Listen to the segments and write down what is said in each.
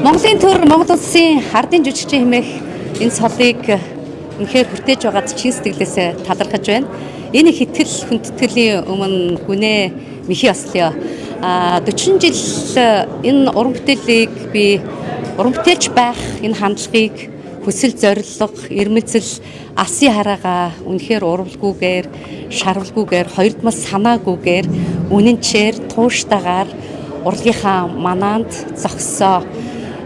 Монголын төр Монгол улсын ардын жүжигчин хэмээх энэ цолыг үнэхээр хүртээж байгаад чин сэтгэлээсээ талархаж байна. Энэ хэтгэл хүндэтгэлийн өмнө гүнээ михи ослё 40 жил энэ уран бүтээлийг би уран бүтээлч байх энэ хандлагыг хүсэл зорилго, ирмэлзэл, алсын хараагаа үнэхээр урвалгүйгээр, шарвалгүйгээр, хоёрдмал санаагүйгээр, үнэнчээр, тууштайгаар урлагийнхаа манаанд зогссоо.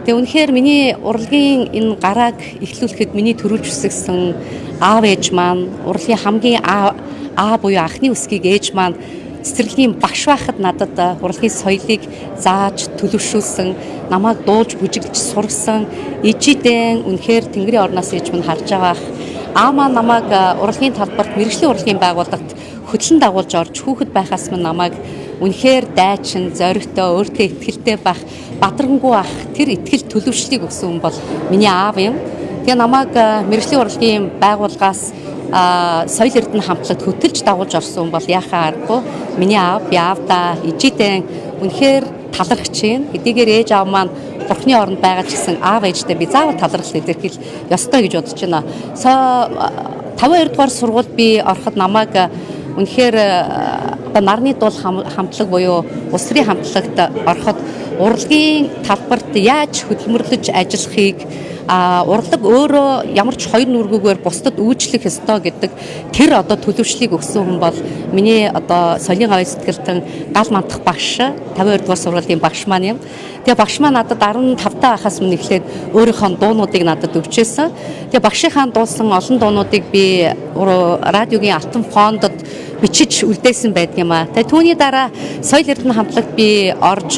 Тэгээ үнэхээр миний урлагийн энэ гарааг эхлүүлэхэд миний төрүүлж өсгсөн аав ээж маань, урлагийн хамгийн аа буюу анхны үсгийг ээж маань цэцэрлэгийн багш байхад надад урлагийн соёлыг зааж төлөвшүүлсэн, намайг дуулж бүжиглэж сургасан, ижидэн үнэхээр Тэнгэрийн орноос ээж минь харж байгаа. Аа маань намайг урлагийн талбарт мэргэжлийн урлагийн байгууллагт хөтлөн дагуулж орж хүүхэд байхаас минь намайг үнэхээр дайчин, зоригтой, өөртөө итгэлтэй байх, бадрангуй ах тэр итгэл төлөвшлийг өгсөн хүн бол миний аав юм. Тэгээ намайг мэргэжлийн урлагийн байгууллагаас соёл эрдэнэ хамтлагт хөтөлж дагуулж орсон бол яхаа аргагүй миний аав, би аавдаа ижидэн үнэхээр талархаж байна. Хэдийгээр ээж аав маань бурхны оронд байгаа ч гэсэн аав ээжтэй би заавал талархал илэрхийл ёстой гэж бодож байна. 52 дугаар сургуульд би ороход намайг үнэхээр нарны дуул хамтлаг буюу улс төрийн хамтлагт ороход урлагийн талбарт яаж хөдөлмөрлөж ажиллахыг урлаг өөрөө ямар ч хоёр нүргүүгээр бусдад үйлчлэх ёстой гэдэг тэр төлөвшлийг өгсөн хүн бол миний соёлын гавь сэтгэлтэн гал мандах багш 52 дугаар сургуулийн багш маань юм. Тэгээ багш маань надад 15 таа байхаас өмнө эхлээд өөрийнхөө дуунуудыг надад өгчээсэн. Тэгээ багшийнхаа дуулсан олон дуунуудыг би радиогийн алтан фондод бичиж үлдээсэн байдаг юм аа. Тэгээ түүний дараа соёл эрдэнэ хамтлагт би орж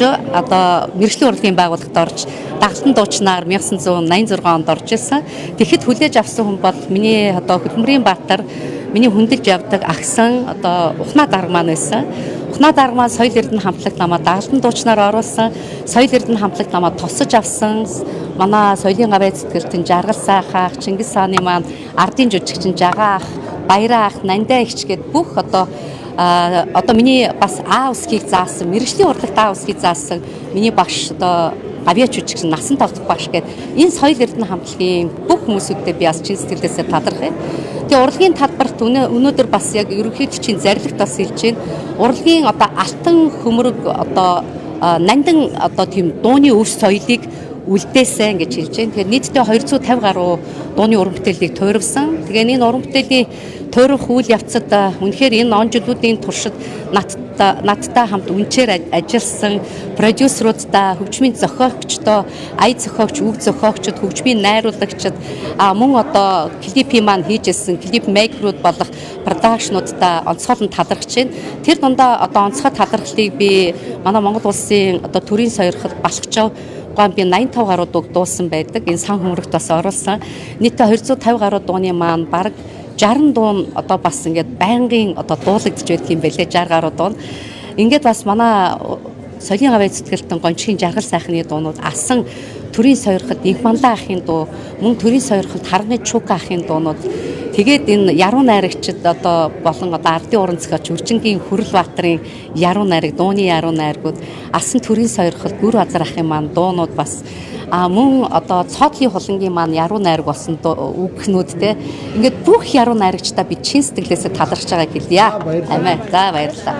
мэргэжлийн урлагийн байгууллагт орж дагалдан дуучнаар 1986 онд орж ирсэн. Тэгэхэд хүлээж авсан хүн бол миний хөдөлмөрийн баатар, миний хүндэлж явдаг агсан ухнаа дарга маань байсан. Ухнаа дарга маань соёл эрдэнэ хамтлагт намайг дагалдан дуучнаар оруулсан. Соёл эрдэнэ хамтлагт намайг тусаж авсан. Манай соёлын гавь сэтгэлтэн Жаргал сайхаах, Чингис хааны маань ардын жүжигчин Жагаах, Баяраа ах, Нандаа ихч гээд бүх миний бас аа усгийг заасан, мэргэжлийн урлагт аа усгийг заасан миний багш гавьяач жүжигчин Насан Тавдах багш гээд энэ соёл эрдэнэ хамтлагийн бүх хүмүүсүүдтэй би бас чин сэтгэлээсээ талархъя. Тэгээ урлагийн талбарт өнөөдөр бас яг ерөнхийдөө чинь зарлигт бас хэлж байна. Урлагийн алтан хөмрөг нандин тийм дууны өв соёлыг үлдээсэн гэж хэлж байна. Тэгэхээр нийтдээ 250 гаруй дууны уран бүтээлийг туйрвсан. Тэгээ энэ уран бүтээлийн туйрах үйл явцад үнэхээр энэ он жилүүдийн туршид надтай хамт үнчээр ажилласан продюсеруудаа, хөгжмийн зохиогчдоо, ая зохиогч, үг зохиогчд, хөгжмийн найруулагчид мөн клипийн маань хийжсэн клип мейкерүүд болох продакшнуудаа онцгойлон талархаж байна. Тэр дундаа онцгой талархлыг би манай Монгол улсын төрийн сойрхол Балхчав би 85 гаруй дууг дуусан байдаг. Энэ сан хөмрөгт бас оруулсан. Нийтдээ 250 гаруй дууны маань бараг 60 дуун бас ингээд байнгын дуулагдж байдаг юм байлээ. 60 гаруй дуун. Ингээд бас манай соёлын гавь сэтгэлтэн гончгийн Жаргал сайхны дуунууд асан төрийн сойрхолд Инх Мандаа ахын дуу, мөн төрийн сойрхолд Харганы Чука ахын дуунууд тэгээд энэ яруу найрагчид болон ардын уран зохиолч Үржингийн Хүрэл Баатарын яруу найраг, дууны яруу найргууд асан төрийн сойрхолд Гүр Базар ахын маань дуунууд бас мөн цоотлын хулангийн маань яруу найраг болсон үгхнүүд те ингээд бүх яруу найрагчдаа би чин сэтгэлээсээ талархаж байгааг хэлье. Амиа. За баярлалаа.